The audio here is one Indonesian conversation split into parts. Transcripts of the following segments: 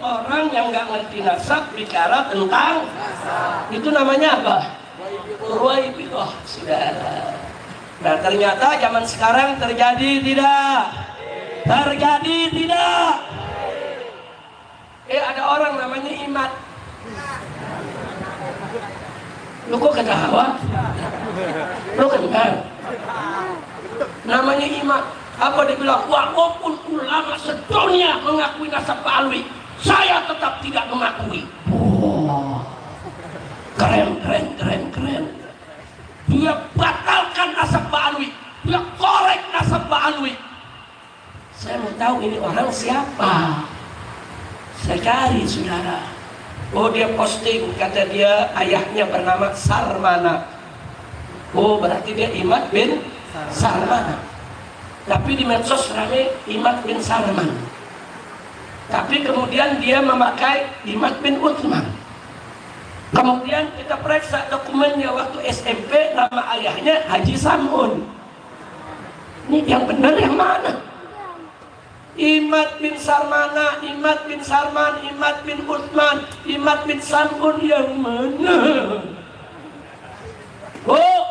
orang yang nggak ngerti nasab bicara tentang nasab. Itu namanya apa? Ruwaibidah, saudara. Nah ternyata zaman sekarang terjadi tidak? Terjadi tidak? Ada orang namanya Imat. Lu kok ketawa? Lu kenal? Namanya Imat. Apa dia bilang? Walaupun ulama sedunia mengakui nasab Pak Alwi, saya tetap tidak mengakui. Oh, keren. Dia batalkan nasab Pak Alwi, dia korek nasab Pak Alwi. Saya mau tahu ini orang siapa. Saya cari, saudara. Oh, dia posting, kata dia ayahnya bernama Sarmana. Oh, berarti dia Imat bin Sarmana. Tapi di medsos rame Imat bin Sarman. Tapi kemudian dia memakai Imat bin Uthman. Kemudian kita periksa dokumennya waktu SMP, nama ayahnya Haji Samun. Ini yang benar yang mana? Imat bin Sarmana, Imat bin Sarman, Imat bin Uthman, Imat bin Samun yang mana? Oh,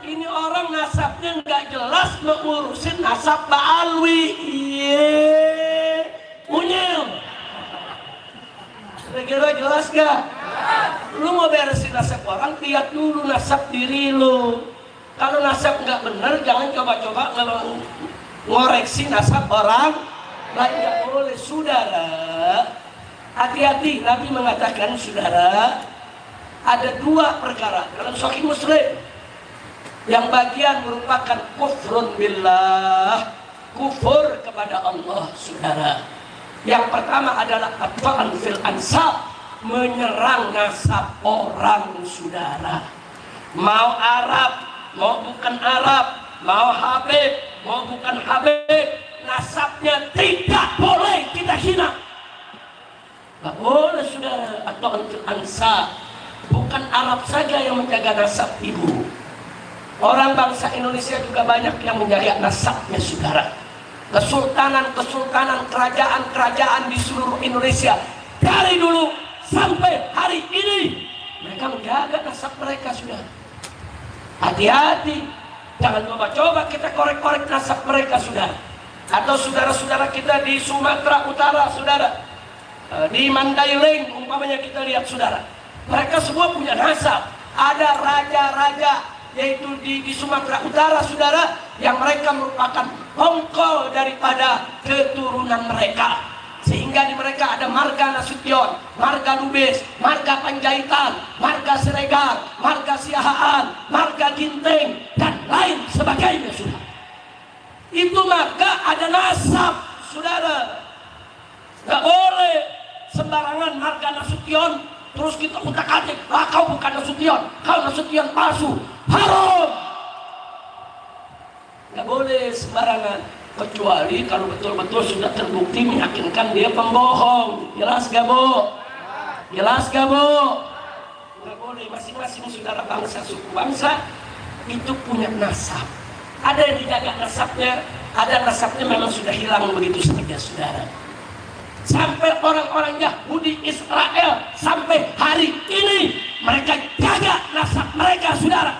ini orang nasabnya nggak jelas, mengurusin nasab Pak Alwi. Munyil. Kira-kira jelas gak? Lu mau beresin nasab orang, lihat dulu nasab diri lu. Kalau nasab nggak bener, jangan coba-coba ngoreksi nasab orang lain. Nggak boleh, saudara. Hati-hati, Nabi mengatakan, saudara, ada dua perkara dalam Sahih Muslim yang bagian merupakan kufrun billah, kufur kepada Allah, saudara. Yang pertama adalah at-ta'an fil ansab, menyerang nasab orang, saudara. Mau Arab, mau bukan Arab, mau Habib, mau bukan Habib, nasabnya tidak boleh kita hina. Gak boleh, saudara. At-ta'an fil ansab, bukan Arab saja yang menjaga nasab ibu. Orang bangsa Indonesia juga banyak yang menjaga nasabnya, saudara. Kesultanan, kerajaan-kerajaan di seluruh Indonesia dari dulu sampai hari ini mereka menjaga nasab mereka, saudara. Hati-hati, jangan coba-coba kita korek-korek nasab mereka, saudara. Atau saudara-saudara kita di Sumatera Utara, saudara, di Mandailing umpamanya, kita lihat, saudara, mereka semua punya nasab. Ada raja-raja yaitu di Sumatera Utara, saudara, yang mereka merupakan hongkol daripada keturunan mereka. Sehingga di mereka ada marga Nasution, marga Lubis, marga Panjaitan, marga Siregar, marga Siahaan, marga Ginting, dan lain sebagainya, saudara. Itu marga ada nasab, saudara. Gak boleh sembarangan marga Nasution terus kita utak-atik, kau bukan Nasution, kau Nasution palsu. Haram. Nggak boleh sembarangan, kecuali kalau betul-betul sudah terbukti meyakinkan dia pembohong. Jelas gak, Bu? Jelas gak, Bu? Nggak boleh. Masing-masing saudara bangsa, suku bangsa itu punya nasab. Ada yang dijaga nasabnya, ada nasabnya memang sudah hilang begitu saja, saudara. Sampai orang-orang Yahudi Israel sampai hari ini mereka jaga nasab mereka, saudara.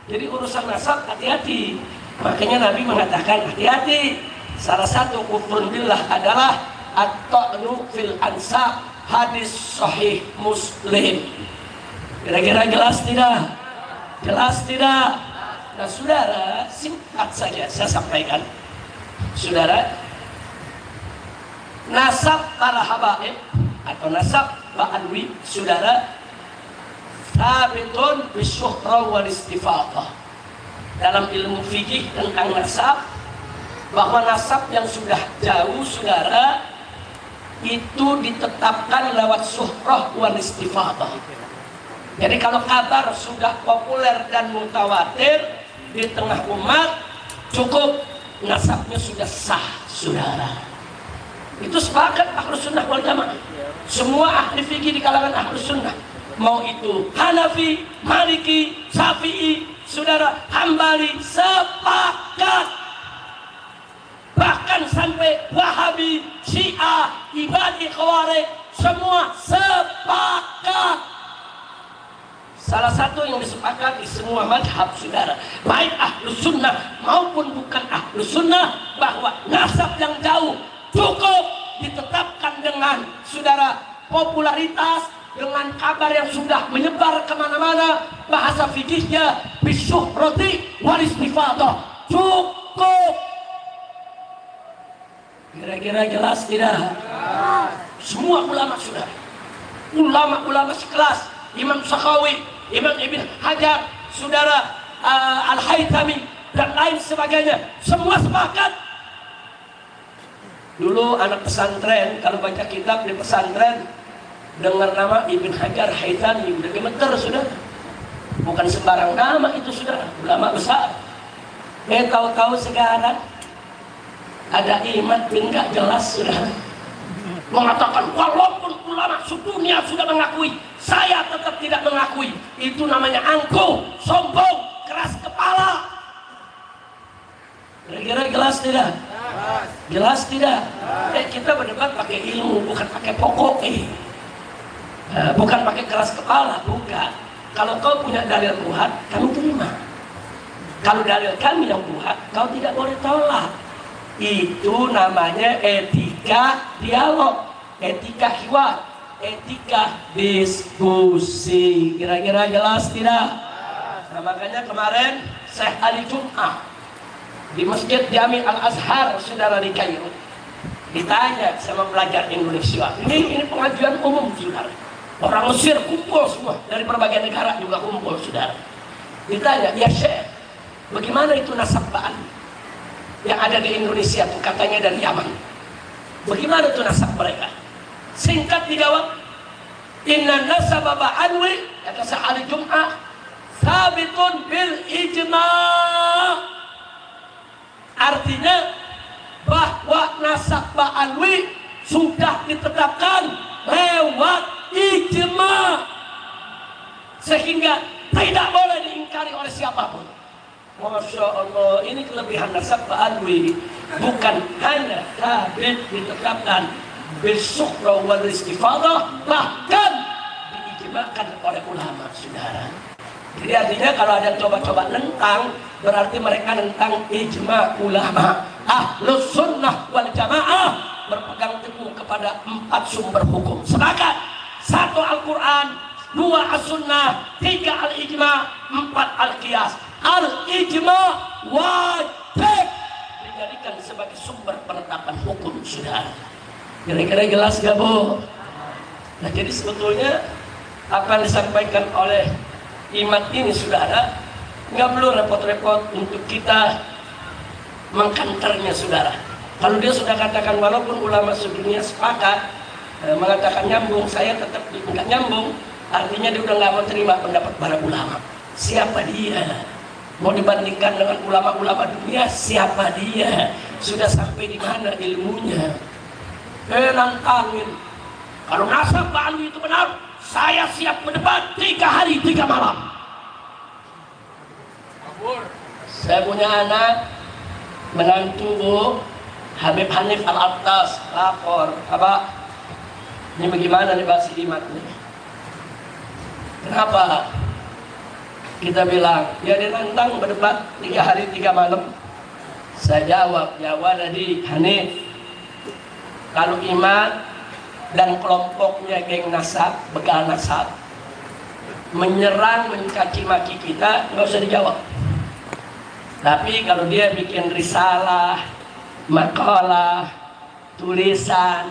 Jadi urusan nasab hati-hati. Makanya Nabi mengatakan hati-hati. Salah satu kufrun billah adalah at-ta'nu fil ansab, hadis sahih Muslim. Kira-kira jelas tidak? Jelas tidak? Nah, saudara, singkat saja saya sampaikan, saudara, nasab para habaib atau nasab Pak Alwi, saudara, sabitun bisyuhra wal istifaqah. Dalam ilmu fikih tentang nasab, bahwa nasab yang sudah jauh, saudara, itu ditetapkan lewat syuhrah wal istifaqah. Jadi kalau kabar sudah populer dan mutawatir di tengah umat, cukup nasabnya sudah sah, saudara. Itu sepakat Ahlus Sunnah wal Jamaah. Semua ahli fikih di kalangan Ahlus Sunnah, mau itu Hanafi, Maliki, Syafi'i, saudara, Hambali, sepakat. Bahkan bahkan sampai Wahabi, Syiah, Ibadi, Khawarij, semua sepakat. Salah satu yang disepakati semua madhab, saudara, baik ahlus sunnah maupun bukan ahlus sunnah, bahwa nasab yang jauh cukup ditetapkan dengan, saudara, popularitas, dengan kabar yang sudah menyebar kemana-mana, bahasa fikihnya bisyuhrati wal istifadah, cukup. Kira-kira jelas tidak? Semua ulama, saudara, ulama-ulama sekelas Imam Sakhawi, Imam Ibn Hajar, saudara, Al-Haythami dan lain sebagainya, semua sepakat. Dulu anak pesantren kalau baca kitab di pesantren dengar nama Ibn Hajar, Haythami, udah gemeter, saudara. Bukan sembarang nama itu, saudara, ulama besar. Tahu-tahu sekarang ada iman enggak jelas, saudara, mengatakan walaupun ulama sedunia sudah mengakui, saya tetap tidak mengakui. Itu namanya angkuh, sombong, keras kepala. Kira-kira jelas tidak? Jelas tidak? Kita berdebat pakai ilmu, bukan pakai pokok. Bukan pakai keras kepala, bukan. Kalau kau punya dalil kuat, kami terima. Kalau dalil kami yang kuat, kau tidak boleh tolak. Itu namanya etika dialog, etika hiwar, etika diskusi. Kira-kira jelas tidak? Nah, makanya kemarin Syekh Ali Jum'ah di Masjid Jami Al-Azhar, saudara, di Kairo, ditanya sama pelajar Indonesia. Ini pengajian umum, saudara. Orang Mesir kumpul semua, dari berbagai negara juga kumpul, saudara. Ditanya, ya Syekh, bagaimana itu nasab Ba'ali yang ada di Indonesia tuh, katanya dari Yaman. Bagaimana tuh nasab mereka? Singkat dijawab, inna nasab Ba'alwi, kata Syekh Ali Jum'ah, sabitun bil ijma'. Artinya bahwa nasab Ba'alwi sudah ditetapkan lewat ijma', sehingga tidak boleh diingkari oleh siapapun. Masya Allah, ini kelebihan nasab Ba'alwi. Bukan hanya sabit ditetapkan bil-sukhra wal istifadah, bahkan diijma'kan oleh ulama, saudara. Jadi artinya kalau ada coba-coba nentang, berarti mereka nentang ijma' ulama. Ahlus sunnah wal jamaah berpegang teguh kepada 4 sumber hukum. Sepakat, 1 Al-Quran, 2 As-Sunnah, 3 Al-Ijma', 4 Al-Qiyas. Al-Ijma' wajib dijadikan sebagai sumber penetapan hukum, saudara. Kira-kira jelas gak, Bu? Nah, jadi sebetulnya apa yang disampaikan oleh Imam ini, saudara, nggak perlu repot-repot untuk kita mengkanternya, saudara. Kalau dia sudah katakan walaupun ulama sedunia sepakat mengatakan nyambung, saya tetap nggak nyambung, artinya dia udah nggak mau terima pendapat para ulama. Siapa dia? Mau dibandingkan dengan ulama-ulama dunia? Siapa dia? Sudah sampai di mana ilmunya? Nantangin. Kalau nasab Ba'alwi itu benar, saya siap berdebat 3 hari 3 malam. Saya punya anak menantu, Bu, Habib Hanif Al-Attas, lapor, Abah, ini bagaimana nih Pak Sidimat nih? Kenapa? Kita bilang, ya dia nantang berdebat 3 hari 3 malam. Saya jawab, jawaban dari Hanif, kalau Iman dan kelompoknya geng nasab, begal nasab, menyerang, mencaci maki kita, nggak usah dijawab. Tapi kalau dia bikin risalah, makalah, tulisan,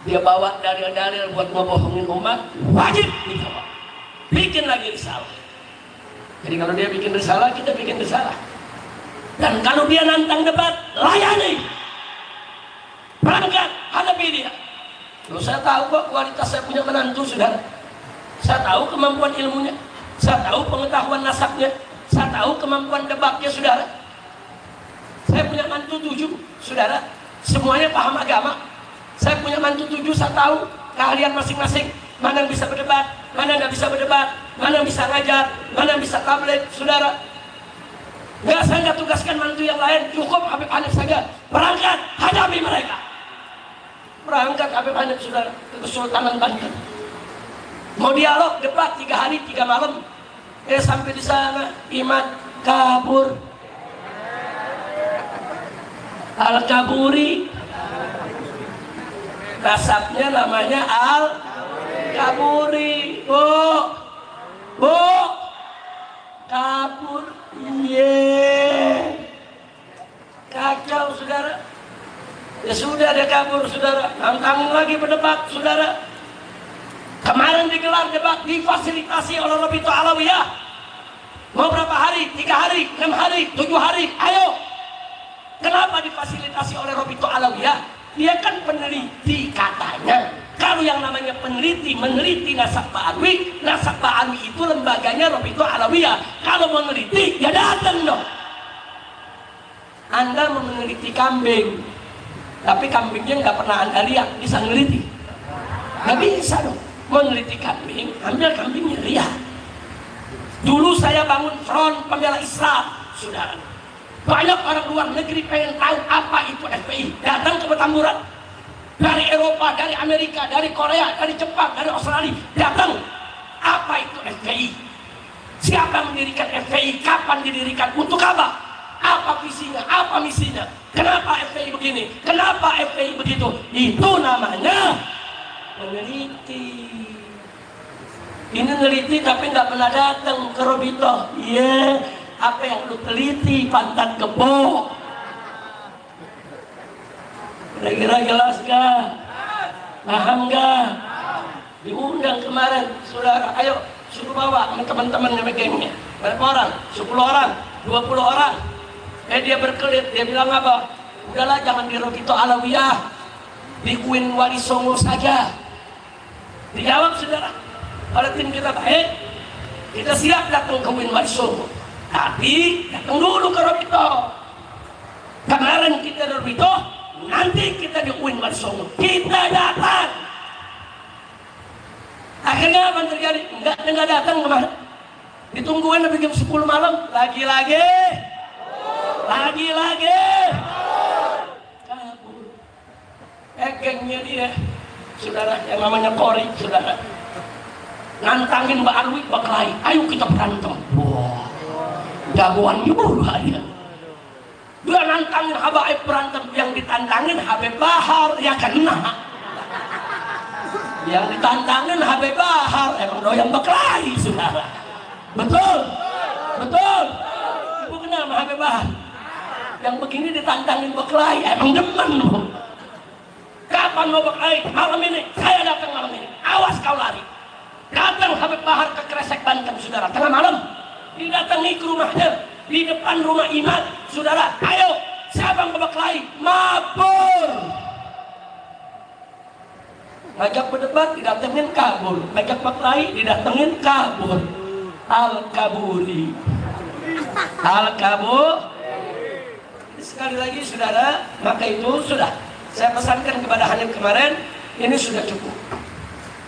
dia bawa dalil-dalil buat ngebohongin umat, wajib dijawab. Bikin lagi risalah. Jadi kalau dia bikin risalah, kita bikin risalah. Dan kalau dia nantang debat, layani. Berangkat, hadapi dia. Loh, saya tahu kok kualitas saya punya menantu, saudara. Saya tahu kemampuan ilmunya, saya tahu pengetahuan nasabnya, saya tahu kemampuan debatnya, saudara. Saya punya mantu 7, saudara. Semuanya paham agama. Saya punya mantu 7, saya tahu keahlian masing-masing. Mana yang bisa berdebat, mana yang nggak bisa berdebat, mana yang bisa ngajar, mana yang bisa tabligh, saudara. Nggak, saya nggak tugaskan mantu yang lain, cukup Habib Hanif saja. Berangkat, hadapi mereka. Berangkat Habib Hanif sudah ke Kesultanan Banten. Mau dialog, debat 3 hari 3 malam. Sampai di sana, Imad kabur. Al-Kaburi. Nasabnya namanya Al-Kaburi. Bu, kabur. Kacau saudara. Ya sudah, dia kabur saudara. Tantangin lagi berdebat saudara. Kemarin digelar debat, difasilitasi oleh Rabithah Alawiyah. Mau berapa hari? 3 hari, 6 hari, 7 hari, ayo. Kenapa difasilitasi oleh Rabithah Alawiyah? Dia kan peneliti katanya. Kalau yang namanya peneliti, meneliti nasab Pak Alwi, nasab Pak Alwi itu lembaganya Rabithah Alawiyah. Kalau mau meneliti, ya datang dong. Anda mau meneliti kambing, tapi kambingnya nggak pernah Anda lihat, bisa meneliti? Nggak bisa dong. Meneliti kambing, ambil kambingnya, lihat. Dulu saya bangun front pembela Islam, saudara. Banyak orang luar negeri pengen tahu apa itu FPI. Datang ke Petamburan. Dari Eropa, dari Amerika, dari Korea, dari Jepang, dari Australia. Datang. Apa itu FPI? Siapa mendirikan FPI? Kapan didirikan? Untuk apa? Apa visinya? Apa misinya? Kenapa FPI begini? Kenapa FPI begitu? Itu namanya meneliti. Ini neliti tapi nggak pernah datang ke Rabithah. Iya, apa yang lu teliti, pantat kebo. Kira-kira jelas gak? Paham gak? Diundang kemarin, saudara. Ayo, suruh bawa teman-temannya gengnya. Berapa orang? 10 orang, 20 orang. Dia berkelit, dia bilang apa? Udahlah, jangan di Rabithah Alawiyah, di Uin Wali Songo saja. Dijawab saudara, oleh tim kita baik, kita siap datang ke Uin Wali Songo, tapi datang dulu ke Rabithah. Kemarin kita di Rabithah, nanti kita di Uin Wali Songo, kita datang. Akhirnya apa yang terjadi? Enggak datang kemarin. Ditungguin sampai jam 10 malam, lagi-lagi kabur. Gengnya dia, saudara, yang namanya Kori, saudara, nantangin Mbak Alwi, Mbak Klai, ayo kita berantem. Wah, jagoan juga dia. Dia nantangin Habaib berantem, yang ditantangin Habib Bahar, ya kena. Yang ditantangin Habib Bahar, emang doyan Mbak Klai, saudara. Betul. Ibu kenal sama Habib Bahar? Yang begini ditantangin Mbak Klai, emang demen loh. Kapan mau Mbak Klai? Malam ini, saya datang malam ini. Awas kau lari. Datang Habib Bahar ke Kresek Banten, saudara, tengah malam. Didatangi ke rumahnya, di depan rumah Imad, saudara. Ayo, siapa yang Mbak Klai? Mabur. Ngajak berdebat, didatengin kabur. Ngajak Mbak Klai, didatengin kabur. Al-Kaburi. Sekali lagi saudara, maka itu sudah saya pesankan kepada Hanif kemarin, ini sudah cukup.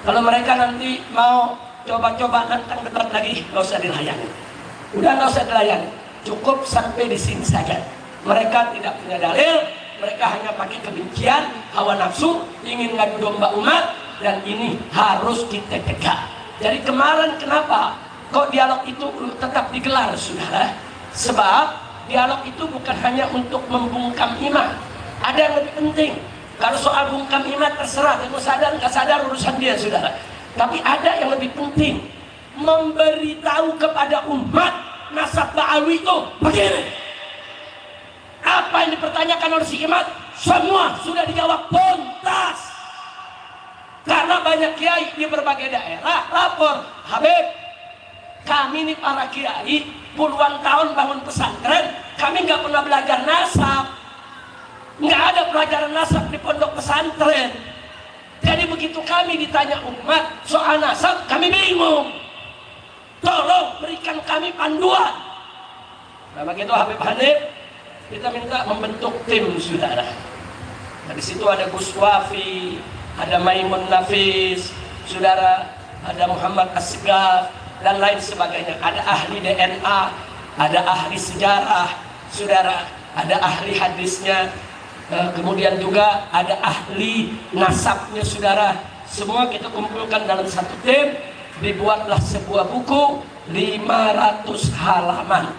Kalau mereka nanti mau coba-coba nantang debat lagi, nggak usah dilayani. Udah nggak usah dilayani, cukup sampai di sini saja. Mereka tidak punya dalil, mereka hanya pakai kebencian, hawa nafsu, ingin ngadu domba umat, dan ini harus kita tegak. Jadi kemarin kenapa kok dialog itu tetap digelar, saudara? Sebab dialog itu bukan hanya untuk membungkam iman. Ada yang lebih penting. Kalau soal bungkam iman terserah, mau sadar nggak sadar urusan dia, saudara. Tapi ada yang lebih penting, memberitahu kepada umat nasab Pak Alwi itu begini. Apa yang dipertanyakan oleh si Imad, semua sudah dijawab tuntas. Karena banyak kiai di berbagai daerah lapor, Habib, kami ini para kiai puluhan tahun bangun pesantren, kami nggak pernah belajar nasab, nggak ada pelajaran nasab di pondok pesantren. Jadi begitu kami ditanya umat soal nasab, kami bingung. Tolong berikan kami panduan. Nah begitu Habib Hanif, kita minta membentuk tim, saudara. Nah, di situ ada Gus Wafi, ada Maimun Nafis, saudara, ada Muhammad Asgaf, dan lain sebagainya. Ada ahli DNA, ada ahli sejarah, saudara, ada ahli hadisnya, kemudian juga ada ahli nasabnya, saudara. Semua kita kumpulkan dalam satu tim, dibuatlah sebuah buku 500 halaman.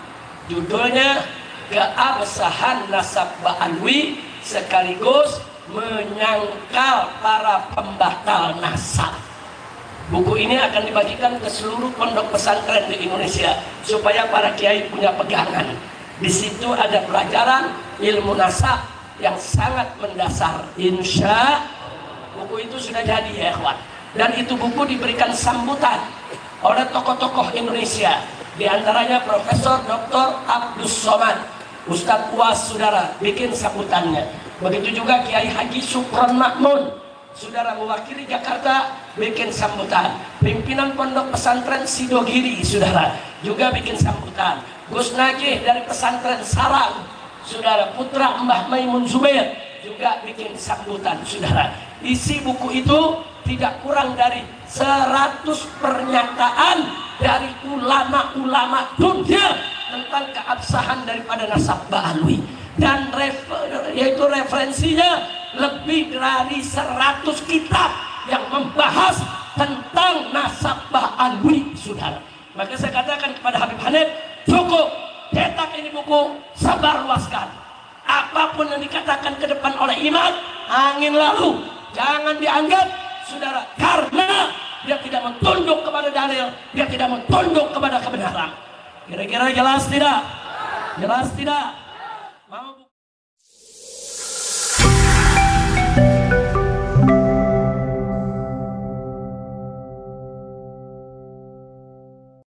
Judulnya Keabsahan Nasab Ba'alwi, sekaligus menyangkal para pembatal nasab. Buku ini akan dibagikan ke seluruh pondok pesantren di Indonesia supaya para kiai punya pegangan. Di situ ada pelajaran ilmu nasab yang sangat mendasar. Insya buku itu sudah jadi, ya ikhwan. Dan itu buku diberikan sambutan oleh tokoh-tokoh Indonesia, di antaranya Profesor Dr. Abdus Somad, Ustadz UAS, saudara, bikin sambutannya. Begitu juga Kiai Haji Sukron Makmun, saudara, mewakili Jakarta, bikin sambutan. Pimpinan Pondok Pesantren Sidogiri, saudara, juga bikin sambutan. Gus Najih dari pesantren Sarang, saudara, putra Mbah Maimun Zubair, juga bikin sambutan, saudara. Isi buku itu tidak kurang dari 100 pernyataan dari ulama-ulama dunia tentang keabsahan daripada nasab Ba'alwi. Dan yaitu referensinya lebih dari 100 kitab yang membahas tentang nasab Ba'alwi, saudara. Maka saya katakan kepada Habib Hanif, cukup, cetak ini buku, sabar luaskan. Apapun yang dikatakan ke depan oleh imam, angin lalu, jangan dianggap, saudara, karena dia tidak mentunduk kepada dalil, dia tidak mentunduk kepada kebenaran. Kira-kira jelas tidak? Jelas tidak?